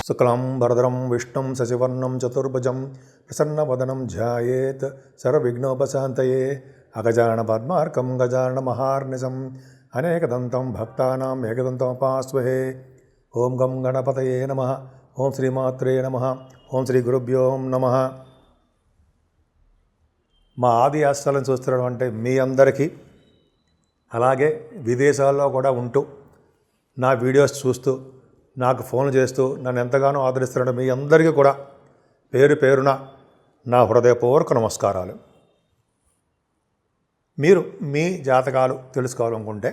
శుక్లం వరదరం విష్ణుం శశివర్ణం చతుర్భుజం ప్రసన్నవదనం ధ్యాయేత్ సర్వవిఘ్నోపశాంతయే అగజానన పద్మార్కం గజానన మహార్నిశం అనేకదంతం భక్తానాం ఏకదంతముపాస్మహే. ఓం గం గణపతయే నమః. ఓం శ్రీమాత్రే నమః. ఓం శ్రీ గురుభ్యో నమః. మా ఆది ఆశ్రయాలను చూస్తున్నటువంటి మీ అందరికీ, అలాగే విదేశాల్లో కూడా ఉంటూ నా వీడియోస్ చూస్తూ నాకు ఫోన్ చేస్తూ నన్ను ఎంతగానో ఆదరిస్తున్న మీ అందరికీ కూడా పేరు పేరున నా హృదయపూర్వక నమస్కారాలు. మీరు మీ జాతకాలు తెలుసుకోవాలనుకుంటే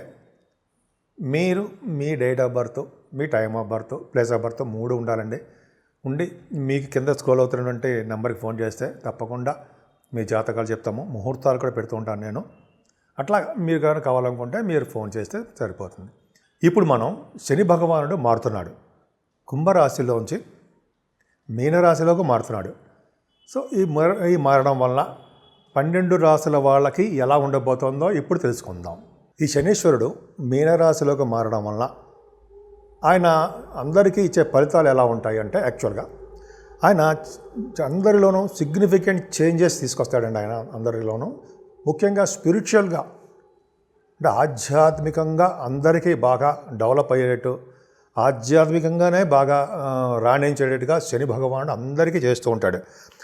మీరు మీ డేట్ ఆఫ్ బర్త్, మీ time of birth, place of birth 3 ఉండాలండి. ఉండి మీకు కింద స్క్రోల్ అవుతున్నటువంటి నెంబర్కి ఫోన్ చేస్తే తప్పకుండా మీ జాతకాలు చెప్తాము. ముహూర్తాలు కూడా పెడుతూ ఉంటాను నేను. అట్లా మీరు కానీ కావాలనుకుంటే మీరు ఫోన్ చేస్తే సరిపోతుంది. ఇప్పుడు మనం శని భగవానుడు మారుతున్నాడు. కుంభరాశిలోంచి మీనరాశిలోకి మారుతున్నాడు. సో ఈ మారడం వల్ల 12 రాశుల వాళ్ళకి ఎలా ఉండబోతుందో ఇప్పుడు తెలుసుకుందాం. ఈ శనీశ్వరుడు మీనరాశిలోకి మారడం వల్ల ఆయన అందరికీ ఇచ్చే ఫలితాలు ఎలా ఉంటాయి అంటే, యాక్చువల్గా ఆయన అందరిలోనూ సిగ్నిఫికెంట్ చేంజెస్ తీసుకొస్తాడండి. ఆయన అందరిలోనూ ముఖ్యంగా స్పిరిచువల్గా అంటే ఆధ్యాత్మికంగా అందరికీ బాగా డెవలప్ అయ్యేటట్టు, ఆధ్యాత్మికంగానే బాగా రాణించేటట్టుగా శని భగవానుడు అందరికీ చేస్తూ ఉంటాడు.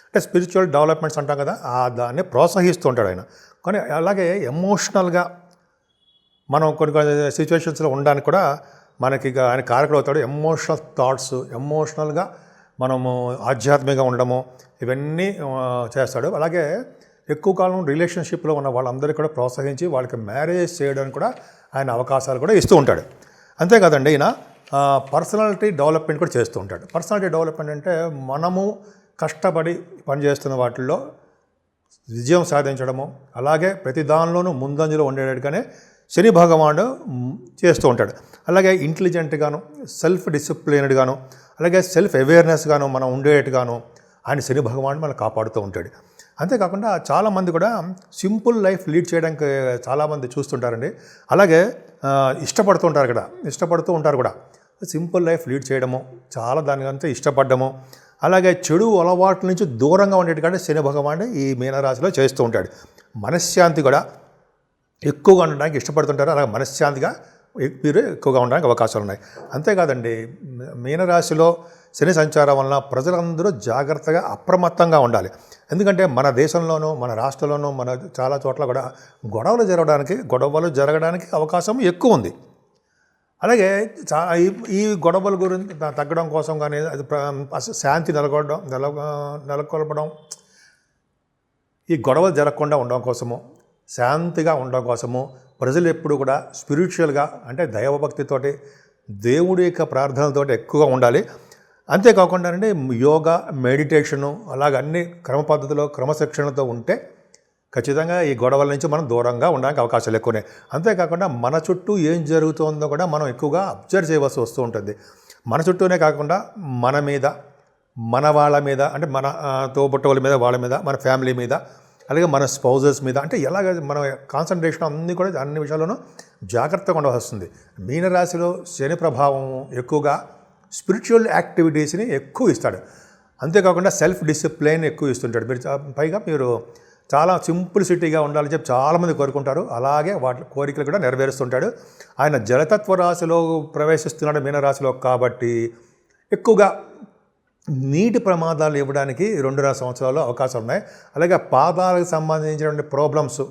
అంటే స్పిరిచువల్ డెవలప్మెంట్స్ అంటాం కదా, దాన్ని ప్రోత్సహిస్తూ ఉంటాడు ఆయన. కానీ అలాగే ఎమోషనల్గా మనం కొన్ని సిచ్యువేషన్స్లో ఉండడానికి కూడా మనకి ఆయన కారకుడు అవుతాడు. ఎమోషనల్ థాట్స్, ఎమోషనల్గా మనము ఆధ్యాత్మికంగా ఉండడము, ఇవన్నీ చేస్తాడు. అలాగే ఎక్కువ కాలం రిలేషన్షిప్లో ఉన్న వాళ్ళందరికీ కూడా ప్రోత్సహించి వాళ్ళకి మ్యారేజ్ చేయడానికి కూడా ఆయన అవకాశాలు కూడా ఇస్తూ ఉంటాడు. అంతేకాదండి, ఈయన పర్సనాలిటీ డెవలప్మెంట్ కూడా చేస్తూ ఉంటాడు. పర్సనాలిటీ డెవలప్మెంట్ అంటే మనము కష్టపడి పనిచేస్తున్న వాటిల్లో విజయం సాధించడము, అలాగే ప్రతి దానిలోనూ ముందంజలో ఉండేటట్టుగానే శని భగవానుడు చేస్తూ ఉంటాడు. అలాగే ఇంటెలిజెంట్గాను, సెల్ఫ్ డిసిప్లిన్డ్గాను, అలాగే సెల్ఫ్ అవేర్నెస్గాను మనం ఉండేట్టుగాను ఆయన శని భగవానుడు మనం కాపాడుతూ ఉంటాడు. అంతేకాకుండా చాలామంది కూడా సింపుల్ లైఫ్ లీడ్ చేయడానికి చాలామంది చూస్తుంటారండి. అలాగే ఇష్టపడుతూ ఉంటారు కూడా సింపుల్ లైఫ్ లీడ్ చేయడము, చాలా దానికంతా ఇష్టపడ్డము, అలాగే చెడు అలవాట్ల నుంచి దూరంగా ఉండేట్టుగా శని భగవానుడు ఈ మీనరాశిలో చేస్తూ ఉంటాడు. మనశ్శాంతి కూడా ఎక్కువగా ఉండడానికి ఇష్టపడుతుంటారు. అలాగే మనశ్శాంతిగా మీరు ఎక్కువగా ఉండడానికి అవకాశాలు ఉన్నాయి. అంతేకాదండి, మీనరాశిలో శని సంచారం వలన ప్రజలందరూ జాగ్రత్తగా అప్రమత్తంగా ఉండాలి. ఎందుకంటే మన దేశంలోనూ, మన రాష్ట్రంలోనూ, మన చాలా చోట్ల కూడా గొడవలు జరగడానికి అవకాశం ఎక్కువ ఉంది. అలాగే ఈ గొడవల గురించి తగ్గడం కోసం కానీ, అది శాంతి నెలకొల్పడం, ఈ గొడవలు జరగకుండా ఉండడం కోసము, శాంతిగా ఉండడం కోసము ప్రజలు ఎప్పుడు కూడా స్పిరిచువల్గా అంటే దైవభక్తితోటి, దేవుడి యొక్క ప్రార్థనలతోటి ఎక్కువగా ఉండాలి. అంతేకాకుండా అంటే యోగా, మెడిటేషను, అలాగ అన్ని క్రమ పద్ధతిలో క్రమశిక్షణతో ఉంటే ఖచ్చితంగా ఈ గొడవల నుంచి మనం దూరంగా ఉండడానికి అవకాశాలు ఎక్కువనే. అంతేకాకుండా మన చుట్టూ ఏం జరుగుతుందో కూడా మనం ఎక్కువగా అబ్జర్వ్ చేయవలసి వస్తూ ఉంటుంది. మన చుట్టూనే కాకుండా మన మీద, మన వాళ్ళ మీద, అంటే మన తోబుట్టువుల మీద, వాళ్ళ మీద, మన ఫ్యామిలీ మీద, అలాగే మన స్పౌజెస్ మీద, అంటే ఎలాగ మన కాన్సన్ట్రేషన్ అన్ని విషయాల్లోనూ జాగ్రత్తగా ఉండవలసి. మీనరాశిలో శని ప్రభావం ఎక్కువగా స్పిరిచువల్ యాక్టివిటీస్ని ఎక్కువ ఇస్తాడు. అంతేకాకుండా సెల్ఫ్ డిసిప్లైన్ ఎక్కువ ఇస్తుంటాడు. పైగా మీరు చాలా సింప్లిసిటీగా ఉండాలని చెప్పి చాలామంది కోరుకుంటారు. అలాగే వాటి కోరికలు కూడా నెరవేరుస్తుంటాడు. ఆయన జలతత్వ రాశిలో ప్రవేశిస్తున్నాడు మీనరాశిలో, కాబట్టి ఎక్కువగా నీటి ప్రమాదాలు ఇవ్వడానికి 2.5 సంవత్సరాల్లో అవకాశాలు ఉన్నాయి. అలాగే పాదాలకు సంబంధించినటువంటి ప్రాబ్లమ్స్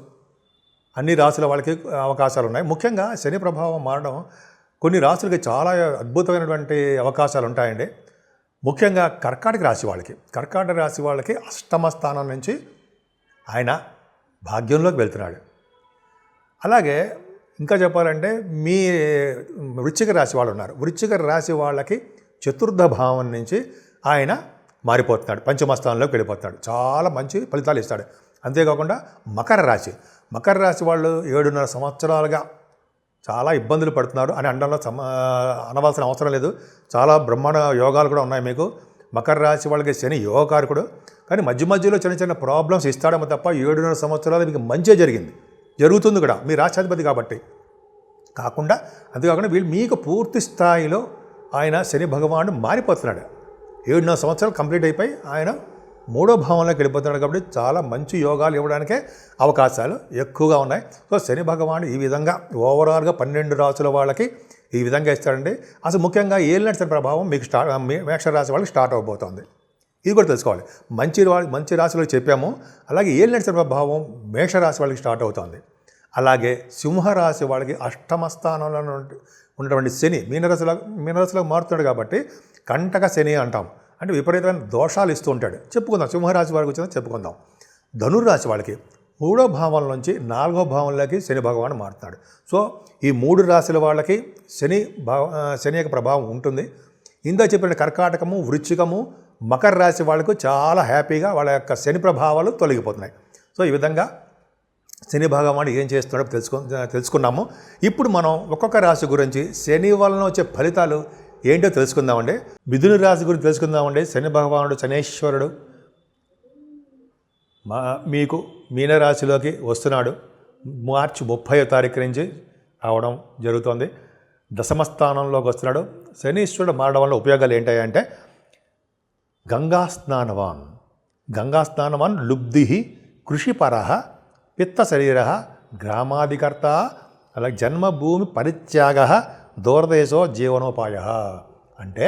అన్ని రాశుల వాళ్ళకి అవకాశాలు ఉన్నాయి. ముఖ్యంగా శని ప్రభావం మారడం కొన్ని రాశులకి చాలా అద్భుతమైనటువంటి అవకాశాలు ఉంటాయండి. ముఖ్యంగా కర్కాటక రాశి వాళ్ళకి అష్టమ స్థానం నుంచి ఆయన భాగ్యంలోకి వెళ్తున్నాడు. అలాగే ఇంకా చెప్పాలంటే మీ వృశ్చిక రాశి వాళ్ళు ఉన్నారు. వృశ్చిక రాశి వాళ్ళకి చతుర్థ భావం నుంచి ఆయన మారిపోతున్నాడు, పంచమ స్థానంలోకి వెళ్ళిపోతున్నాడు. చాలా మంచి ఫలితాలు ఇస్తాడు. అంతేకాకుండా మకర రాశి వాళ్ళు 7.5 సంవత్సరాలుగా చాలా ఇబ్బందులు పడుతున్నారు అని అనవలసిన అవసరం లేదు. చాలా బ్రహ్మాండ యోగాలు కూడా ఉన్నాయి మీకు. మకర రాశి వాళ్ళకి శని యోగకారకుడు, కానీ మధ్యలో చిన్న ప్రాబ్లమ్స్ ఇస్తాడేమో తప్ప 7.5 సంవత్సరాలు మీకు మంచి జరుగుతుంది కూడా, మీ రాష్ట్రాధిపతి కాబట్టి. అంతేకాకుండా మీకు పూర్తి స్థాయిలో ఆయన శని భగవానుడు మారిపోతున్నాడు. 7.5 సంవత్సరాలు కంప్లీట్ అయిపోయి ఆయన 3వ భావంలోకి వెళ్ళిపోతున్నాడు. కాబట్టి చాలా మంచి యోగాలు ఇవ్వడానికే అవకాశాలు ఎక్కువగా ఉన్నాయి. సో శని భగవానుడు ఈ విధంగా ఓవరాల్గా 12 రాసుల వాళ్ళకి ఈ విధంగా ఇస్తాడండి. అసలు ముఖ్యంగా ఏలినాటి శని ప్రభావం మీకు మేషరాశి వాళ్ళకి స్టార్ట్ అవబోతోంది. ఇది కూడా తెలుసుకోవాలి. మంచి రాశులకు చెప్పాము. అలాగే ఏలినాటి శని ప్రభావం మేషరాశి వాళ్ళకి స్టార్ట్ అవుతుంది. అలాగే సింహరాశి వాళ్ళకి అష్టమ స్థానంలో ఉన్నటువంటి శని మీనరాశిలో మారుతున్నాడు కాబట్టి కంటక శని అంటాం. అంటే విపరీతమైన దోషాలు ఇస్తూ ఉంటాడు. చెప్పుకుందాం సింహరాశి వారికి వచ్చిందో చెప్పుకుందాం. ధనుర్రాశి వాళ్ళకి 3వ భావం నుంచి 4వ భావంలోకి శని భగవాన్ మారుతున్నాడు. సో ఈ 3 రాశుల వాళ్ళకి శని యొక్క ప్రభావం ఉంటుంది. ఇందా చెప్పిన కర్కాటకము, వృశ్చికము, మకర రాశి వాళ్ళకు చాలా హ్యాపీగా వాళ్ళ యొక్క శని ప్రభావాలు తొలగిపోతున్నాయి. సో ఈ విధంగా శని భగవానుడు ఏం చేస్తున్నాడో తెలుసుకున్నాము. ఇప్పుడు మనం ఒక్కొక్క రాశి గురించి శని వలన వచ్చే ఫలితాలు ఏంటో తెలుసుకుందామండి. మిథున రాశి గురించి తెలుసుకుందామండి. శని భగవానుడు శనేశ్వరుడు మీకు మీనరాశిలోకి వస్తున్నాడు. మార్చి 30వ తారీఖు నుంచి రావడం జరుగుతుంది. దశమ స్థానంలోకి వస్తున్నాడు. శనీశ్వరుడు మారడం వల్ల ఉపయోగాలు ఏంటంటే గంగా స్నానవాన్ లుబ్ధి కృషిపర పిత్త శరీర గ్రామాధికర్త అలాగే జన్మభూమి పరిత్యాగ దూరదేశో జీవనోపాయ. అంటే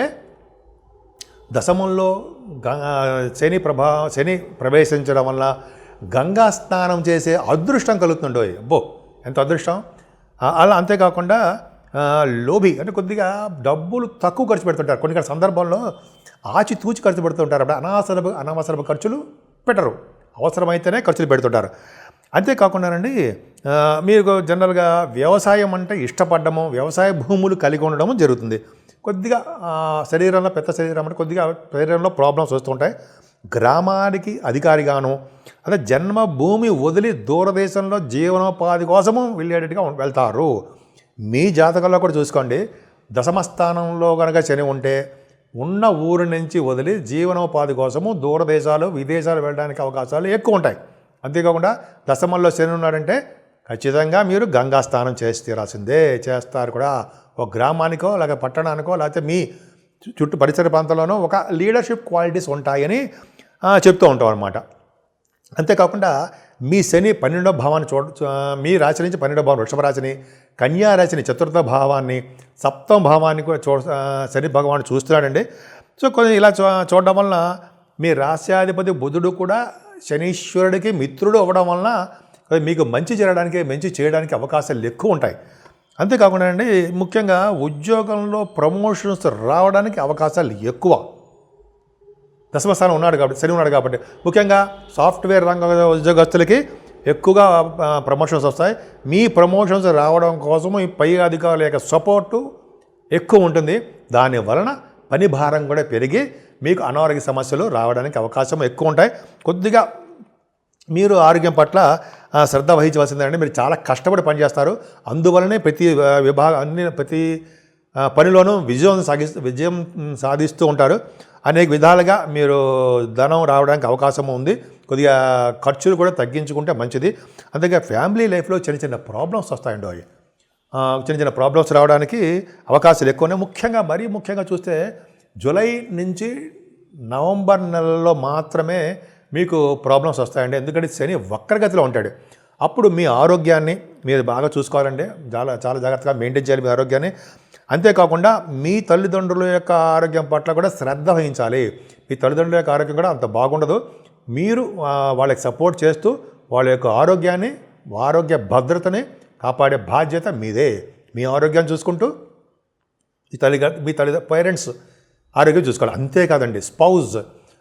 దశమంలో శని ప్రవేశించడం వల్ల గంగా స్నానం చేసే అదృష్టం కలుగుతుండో. అబ్బో ఎంత అదృష్టం. అలా అంతేకాకుండా లోభి అంటే కొద్దిగా డబ్బులు తక్కువ ఖర్చు పెడుతుంటారు. కొన్ని సందర్భాల్లో ఆచితూచి ఖర్చు పెడుతుంటారు. అప్పుడు అనవసరపు ఖర్చులు పెట్టరు. అవసరమైతేనే ఖర్చులు పెడుతుంటారు. అంతేకాకుండానండి మీరు జనరల్గా వ్యవసాయం అంటే ఇష్టపడము, వ్యవసాయ భూములు కలిగి ఉండడము జరుగుతుంది. కొద్దిగా శరీరంలో పెద్ద శరీరం అంటే కొద్దిగా శరీరంలో ప్రాబ్లమ్స్ వస్తుంటాయి. గ్రామానికి అధికారిగాను అదే జన్మభూమి వదిలి దూరదేశంలో జీవనోపాధి కోసము వెళ్ళేటట్టుగా వెళ్తారు. మీ జాతకంలో కూడా చూసుకోండి. దశమ స్థానంలో కనుక శని ఉంటే ఉన్న ఊరి నుంచి వదిలి జీవనోపాధి కోసము దూరదేశాలు విదేశాలు వెళ్ళడానికి అవకాశాలు ఎక్కువ ఉంటాయి. అంతేకాకుండా దశమంలో శని ఉన్నాడంటే ఖచ్చితంగా మీరు గంగా స్నానం చేసి తీరాల్సిందే. చేస్తారు కూడా. ఒక గ్రామానికో లేక పట్టణానికో లేకపోతే మీ చుట్టూ పరిసర ప్రాంతంలోనో ఒక లీడర్షిప్ క్వాలిటీస్ ఉంటాయని చెప్తూ ఉంటాం అన్నమాట. అంతేకాకుండా మీ శని 12వ భావాన్ని మీ రాశి నుంచి 12వ భావం వృషభ రాశిని, కన్యా రాశిని 4వ భావాన్ని, 7వ భావాన్ని కూడా శని భగవాను చూస్తున్నాడండి. సో కొంచెం ఇలా చూడడం వలన మీ రాశ్యాధిపతి బుధుడు కూడా శనీశ్వరుడికి మిత్రుడు అవ్వడం వలన మీకు మంచి చేయడానికి అవకాశాలు ఎక్కువ ఉంటాయి. అంతేకాకుండా అండి ముఖ్యంగా ఉద్యోగంలో ప్రమోషన్స్ రావడానికి అవకాశాలు ఎక్కువ. దశమస్థానం శని ఉన్నాడు కాబట్టి ముఖ్యంగా సాఫ్ట్వేర్ రంగ ఉద్యోగస్తులకి ఎక్కువగా ప్రమోషన్స్ వస్తాయి. మీ ప్రమోషన్స్ రావడం కోసము ఈ పై అధికారుల యొక్క సపోర్టు ఎక్కువ ఉంటుంది. దాని వలన పని భారం కూడా పెరిగి మీకు అనారోగ్య సమస్యలు రావడానికి అవకాశం ఎక్కువ ఉంటాయి. కొద్దిగా మీరు ఆరోగ్యం పట్ల శ్రద్ధ వహించవలసిందంటే మీరు చాలా కష్టపడి పనిచేస్తారు. అందువలనే ప్రతి పనిలోనూ విజయం సాధిస్తూ ఉంటారు. అనేక విధాలుగా మీరు ధనం రావడానికి అవకాశం ఉంది. కొద్దిగా ఖర్చులు కూడా తగ్గించుకుంటే మంచిది. అంతేగా ఫ్యామిలీ లైఫ్లో చిన్న ప్రాబ్లమ్స్ వస్తాయండి. అవి చిన్న ప్రాబ్లమ్స్ రావడానికి అవకాశాలు ఎక్కువనే. మరీ ముఖ్యంగా చూస్తే జూలై నుంచి నవంబర్ నెలలో మాత్రమే మీకు ప్రాబ్లమ్స్ వస్తాయండి. ఎందుకంటే శని వక్రగతిలో ఉంటాడు. అప్పుడు మీ ఆరోగ్యాన్ని మీరు బాగా చూసుకోవాలండి. చాలా జాగ్రత్తగా మెయింటైన్ చేయాలి మీ ఆరోగ్యాన్ని. అంతేకాకుండా మీ తల్లిదండ్రుల యొక్క ఆరోగ్యం పట్ల కూడా శ్రద్ధ వహించాలి. మీ తల్లిదండ్రుల యొక్క ఆరోగ్యం కూడా అంత బాగుండదు. మీరు వాళ్ళకి సపోర్ట్ చేస్తూ వాళ్ళ యొక్క ఆరోగ్య భద్రతని కాపాడే బాధ్యత మీదే. మీ ఆరోగ్యాన్ని చూసుకుంటూ మీ పేరెంట్స్ ఆరోగ్యం చూసుకోవాలి. అంతేకాదండి స్పౌజ్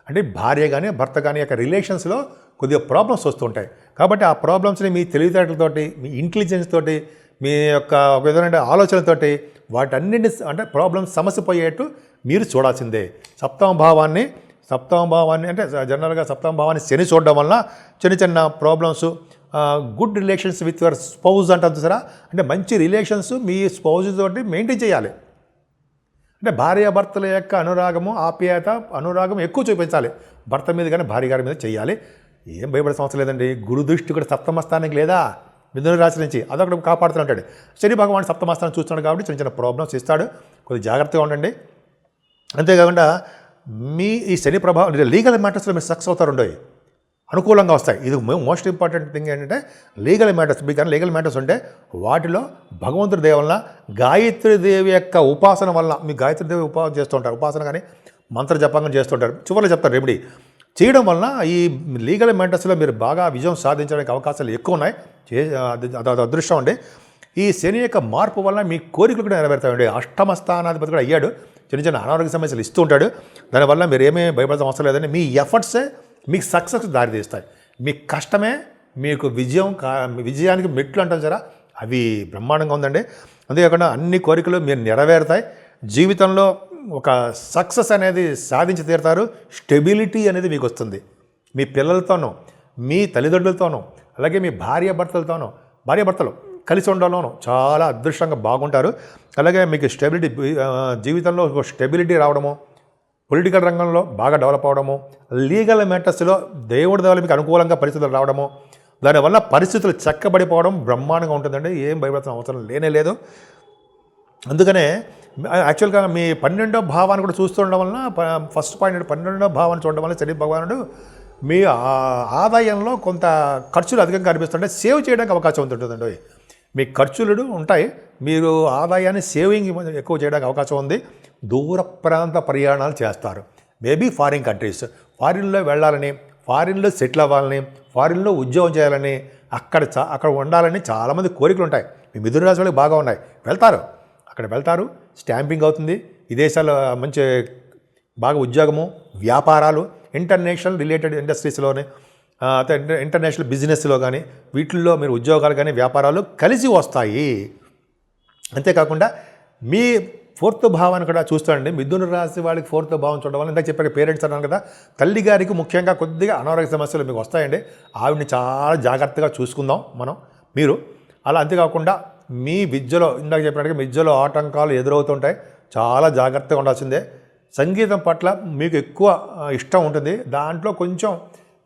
అంటే భార్య కానీ భర్త కానీ యొక్క రిలేషన్స్లో కొద్దిగా ప్రాబ్లమ్స్ వస్తుంటాయి. కాబట్టి ఆ ప్రాబ్లమ్స్ని మీ తెలివితేటలతోటి, మీ ఇంటెలిజెన్స్ తోటి, మీ యొక్క ఒక విధమైన ఆలోచనతోటి వాటన్నింటినీ అంటే ప్రాబ్లమ్స్ సమస్య పోయేట్టు మీరు చూడాల్సిందే. సప్తమ భావాన్ని అంటే జనరల్గా సప్తమ భావాన్ని శని చూడడం వల్ల చిన్న problems, good relations with your spouse అంటారు చూసారా. అంటే మంచి రిలేషన్స్ మీ స్పౌజ్ తోటి మెయింటైన్ చేయాలి. అంటే భార్యాభర్తల యొక్క అనురాగం ఎక్కువ చూపించాలి. భర్త మీద కానీ భార్య గారి మీద చేయాలి. ఏం భయపడే సమస్య లేదండి. గురు దృష్టి కూడా సప్తమ స్థానానికి లేదా మిథున రాశి నుంచి అదొకటి కాపాడుతూ ఉంటాడు. శని భగవాన్ సప్తమ స్థానం చూస్తున్నాడు కాబట్టి చిన్న ప్రాబ్లమ్స్ ఇస్తాడు. కొద్దిగా జాగ్రత్తగా ఉండండి. అంతేకాకుండా మీ ఈ శని ప్రభావం లీగల్ మ్యాటర్స్లో మీరు సక్సెస్ అవుతారు, అనుకూలంగా వస్తాయి. ఇది మోస్ట్ ఇంపార్టెంట్ థింగ్ ఏంటంటే లీగల్ మ్యాటర్స్. మీకు కానీ లీగల్ మ్యాటర్స్ ఉంటే వాటిలో భగవంతుడి దేవి వలన, గాయత్రీదేవి యొక్క ఉపాసన వలన, మీకు గాయత్రీదేవి ఉపాసన చేస్తుంటారు, ఉపాసన కానీ మంత్ర జపంగా చేస్తుంటారు, చివరిలో చెప్తారు రెమెడీ చేయడం వలన ఈ లీగల్ మ్యాటర్స్లో మీరు బాగా విజయం సాధించడానికి అవకాశాలు ఎక్కువ ఉన్నాయి. అది అదృష్టం అండి. ఈ శని యొక్క మార్పు వలన మీ కోరికలు కూడా నెరవేరుతాయండి. అష్టమ స్థానాధిపతి కూడా అయ్యాడు, చిన్న చిన్న అనారోగ్య సమస్యలు ఇస్తూ ఉంటాడు. దానివల్ల మీరు ఏమీ భయపడాల్సిన అవసరం లేదండి. మీ ఎఫర్ట్సే మీకు సక్సెస్ దారితీస్తాయి. మీ కష్టమే మీకు విజయానికి మెట్లు అంటాం సరే, అవి బ్రహ్మాండంగా ఉందండి. అంతేకాకుండా అన్ని కోరికలు మీరు నెరవేరుతాయి. జీవితంలో ఒక సక్సెస్ అనేది సాధించి తీరుతారు. స్టెబిలిటీ అనేది మీకు వస్తుంది. మీ పిల్లలతోనూ, మీ తల్లిదండ్రులతోనూ, అలాగే మీ భార్యాభర్తలు కలిసి ఉండడంలోనూ చాలా అదృష్టంగా బాగుంటారు. అలాగే మీకు స్టెబిలిటీ, జీవితంలో ఒక స్టెబిలిటీ రావడము, పొలిటికల్ రంగంలో బాగా డెవలప్ అవడము, లీగల్ మ్యాటర్స్లో దేవుడి ద్వారా మీకు అనుకూలంగా పరిస్థితులు రావడము, దానివల్ల పరిస్థితులు చక్కబడిపోవడం బ్రహ్మాండంగా ఉంటుందండి. ఏం భయపడాల్సిన అవసరం లేనే లేదు. అందుకనే యాక్చువల్గా మీ 12వ భావాన్ని కూడా చూస్తుండడం వలన, ఫస్ట్ పాయింట్ 12వ భావాన్ని చూడడం వల్ల శని భగవానుడు మీ ఆదాయంలో కొంత ఖర్చులు అధికంగా కనిపిస్తుంటే సేవ్ చేయడానికి అవకాశం ఉంటుందండి. మీ ఖర్చులు ఉంటాయి, మీరు ఆదాయాన్ని సేవింగ్ ఎక్కువ చేయడానికి అవకాశం ఉంది. దూర ప్రాంత ప్రయాణాలు చేస్తారు. మేబీ ఫారిన్ కంట్రీస్, ఫారిన్లో వెళ్ళాలని, ఫారిన్లో సెటిల్ అవ్వాలని, ఫారిన్లో ఉద్యోగం చేయాలని, అక్కడ ఉండాలని చాలామంది కోరికలు ఉంటాయి. మీ మిథున రాశి వాళ్ళకి బాగా ఉన్నాయి, అక్కడ వెళ్తారు, స్టాంపింగ్ అవుతుంది. విదేశాల్లో మంచి బాగా ఉద్యోగము, వ్యాపారాలు, ఇంటర్నేషనల్ రిలేటెడ్ ఇండస్ట్రీస్లోనే, ఇంటర్నేషనల్ బిజినెస్లో కానీ వీటిల్లో మీరు ఉద్యోగాలు కానీ వ్యాపారాలు కలిసి వస్తాయి. అంతేకాకుండా మీ 4th భావాన్ని కూడా చూస్తానండి. మిథున రాశి వాళ్ళకి 4th భావం చూడడం వల్ల, ఇందాక చెప్పాక పేరెంట్స్ అన్నాను కదా, తల్లి గారికి ముఖ్యంగా కొద్దిగా అనారోగ్య సమస్యలు మీకు వస్తాయండి. ఆవిడని చాలా జాగ్రత్తగా చూసుకుందాం మీరు అలా. అంతేకాకుండా మీ విద్యలో, ఇందాక చెప్పినట్టుగా విద్యలో ఆటంకాలు ఎదురవుతుంటాయి, చాలా జాగ్రత్తగా ఉండాల్సిందే. సంగీతం పట్ల మీకు ఎక్కువ ఇష్టం ఉంటుంది, దాంట్లో కొంచెం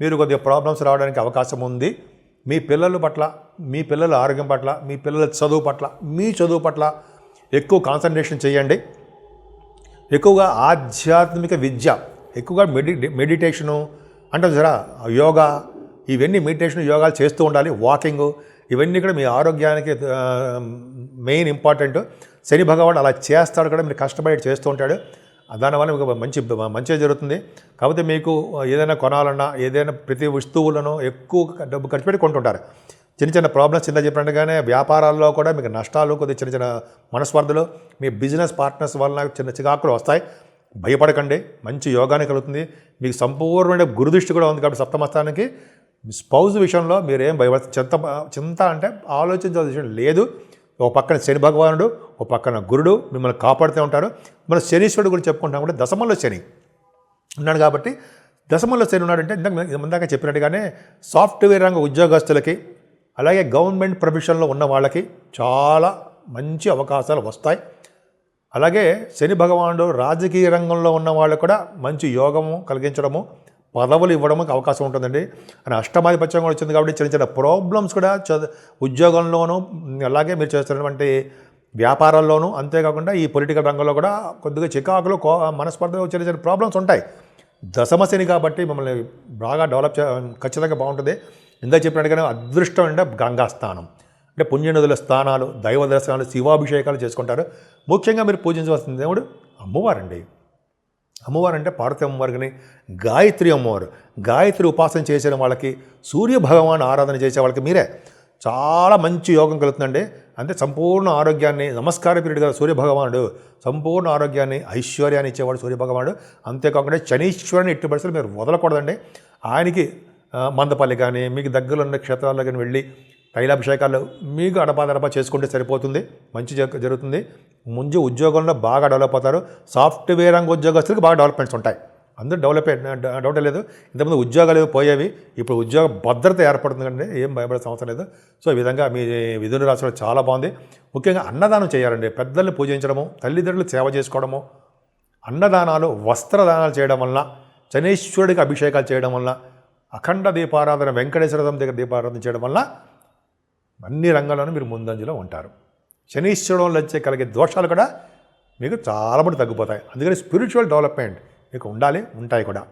మీరు కొద్దిగా ప్రాబ్లమ్స్ రావడానికి అవకాశం ఉంది. మీ పిల్లల పట్ల, మీ పిల్లల ఆరోగ్యం పట్ల, మీ పిల్లల చదువు పట్ల, మీ చదువు పట్ల ఎక్కువ కాన్సన్ట్రేషన్ చేయండి. ఎక్కువగా ఆధ్యాత్మిక విద్య, ఎక్కువగా మెడిటేషను అంటే జరా యోగా, ఇవన్నీ మెడిటేషన్ యోగాలు చేస్తూ ఉండాలి. వాకింగ్, ఇవన్నీ కూడా మీ ఆరోగ్యానికి మెయిన్ ఇంపార్టెంట్. శని భగవానుడు అలా చేస్తాడు కూడా, మీరు కష్టపడి చేస్తూ ఉంటాడు. దానివల్ల మీకు మంచిగా జరుగుతుంది. కాకపోతే మీకు ఏదైనా కొనాలన్నా, ఏదైనా ప్రతి వస్తువులను ఎక్కువ డబ్బు ఖర్చు పెట్టి కొంటుంటారు. చిన్న ప్రాబ్లమ్స్ కింద చెప్పినట్టుగానే వ్యాపారాల్లో కూడా మీకు నష్టాలు, కొద్దిగా చిన్న మనస్పర్ధలు, మీ బిజినెస్ పార్ట్నర్స్ వలన చిన్న చికాకులు వస్తాయి. భయపడకండి, మంచి యోగాన్ని కలుగుతుంది. మీకు సంపూర్ణమైన గురుదృష్టి కూడా ఉంది కాబట్టి సప్తమస్థానానికి. స్పౌజ్ విషయంలో మీరేం చింత అంటే ఆలోచించాల్సిన విషయం లేదు. ఒక పక్కన శని భగవానుడు, ఒక పక్కన గురుడు మిమ్మల్ని కాపాడుతూ ఉంటారు. మన శనీశ్వరుడు గురించి చెప్పుకుంటాం కూడా, దశమంలో శని ఉన్నాడు కాబట్టి, దశమంలో శని ఉన్నాడంటే ఇందాక చెప్పినట్టుగానే సాఫ్ట్వేర్ రంగ ఉద్యోగస్తులకి, అలాగే గవర్నమెంట్ ప్రొఫెషన్లో ఉన్న వాళ్ళకి చాలా మంచి అవకాశాలు వస్తాయి. అలాగే శని భగవానుడు రాజకీయ రంగంలో ఉన్న వాళ్ళు కూడా మంచి యోగము కలిగించడము, పదవులు ఇవ్వడానికి అవకాశం ఉంటుందండి. అని అష్టమాధిపత్యం కూడా వచ్చింది కాబట్టి చిన్న ప్రాబ్లమ్స్ కూడా ఉద్యోగంలోనూ, అలాగే మీరు చేస్తున్నటువంటి వ్యాపారాల్లోనూ, అంతేకాకుండా ఈ పొలిటికల్ రంగంలో కూడా కొద్దిగా చికాకులు, మనస్పర్ధలు, చిన్న ప్రాబ్లమ్స్ ఉంటాయి. దశమ శని కాబట్టి మిమ్మల్ని బాగా డెవలప్ ఖచ్చితంగా బాగుంటుంది. ఇందాక చెప్పినట్టుగానే అదృష్టం అంటే గంగా స్నానం, అంటే పుణ్యనదుల స్థానాలు, దైవ దర్శనాలు, శివాభిషేకాలు చేసుకుంటారు. ముఖ్యంగా మీరు పూజించవలసిన దేవుడు అమ్మవారండి. అమ్మవారు అంటే పార్వతీ అమ్మవారు కానీ గాయత్రి అమ్మవారు. గాయత్రి ఉపాసన చేసిన వాళ్ళకి, సూర్య భగవాన్ ఆరాధన చేసే వాళ్ళకి మీరే చాలా మంచి యోగం కలుగుతుందండి. అంటే సంపూర్ణ ఆరోగ్యాన్ని, నమస్కార పీరియడ్ కదా సూర్యభగవానుడు, సంపూర్ణ ఆరోగ్యాన్ని, ఐశ్వర్యాన్ని ఇచ్చేవాడు సూర్యభగవానుడు. అంతేకాకుండా శనీశ్వరుని ఎట్టి పరిస్థితులు మీరు వదలకూడదండి. ఆయనకి మందపల్లి కానీ, మీకు దగ్గరలో ఉన్న క్షేత్రాల్లో కానీ వెళ్ళి తైలాభిషేకాలు మీకు అడపా చేసుకుంటే సరిపోతుంది, మంచి జరుగుతుంది. ముందు ఉద్యోగంలో బాగా డెవలప్ అవుతారు. సాఫ్ట్వేర్ రంగ ఉద్యోగస్తులకు బాగా డెవలప్మెంట్స్ ఉంటాయి. అందరూ డౌట్ లేదు. ఇంతకుముందు ఉద్యోగాలు పోయేవి, ఇప్పుడు ఉద్యోగ భద్రత ఏర్పడుతుంది కంటే ఏం భయపడే అవసరం లేదు. సో ఈ విధంగా మీ మిథున రాశిలో చాలా బాగుంది. ముఖ్యంగా అన్నదానం చేయాలండి. పెద్దల్ని పూజించడము, తల్లిదండ్రులు సేవ చేసుకోవడము, అన్నదానాలు, వస్త్రదానాలు చేయడం వల్ల, శనీశ్వరుడికి అభిషేకాలు చేయడం వల్ల, అఖండ దీపారాధన, వెంకటేశ్వర దగ్గర దీపారాధన చేయడం వల్ల అన్ని రంగాల్లోనూ మీరు ముందంజలో ఉంటారు. శనీశ్వరంలో వచ్చే కలిగే దోషాలు కూడా మీకు చాలా మంది తగ్గిపోతాయి. అందుకని స్పిరిచువల్ డెవలప్మెంట్, మీకు ఉండాలి, ఉంటాయి కూడా.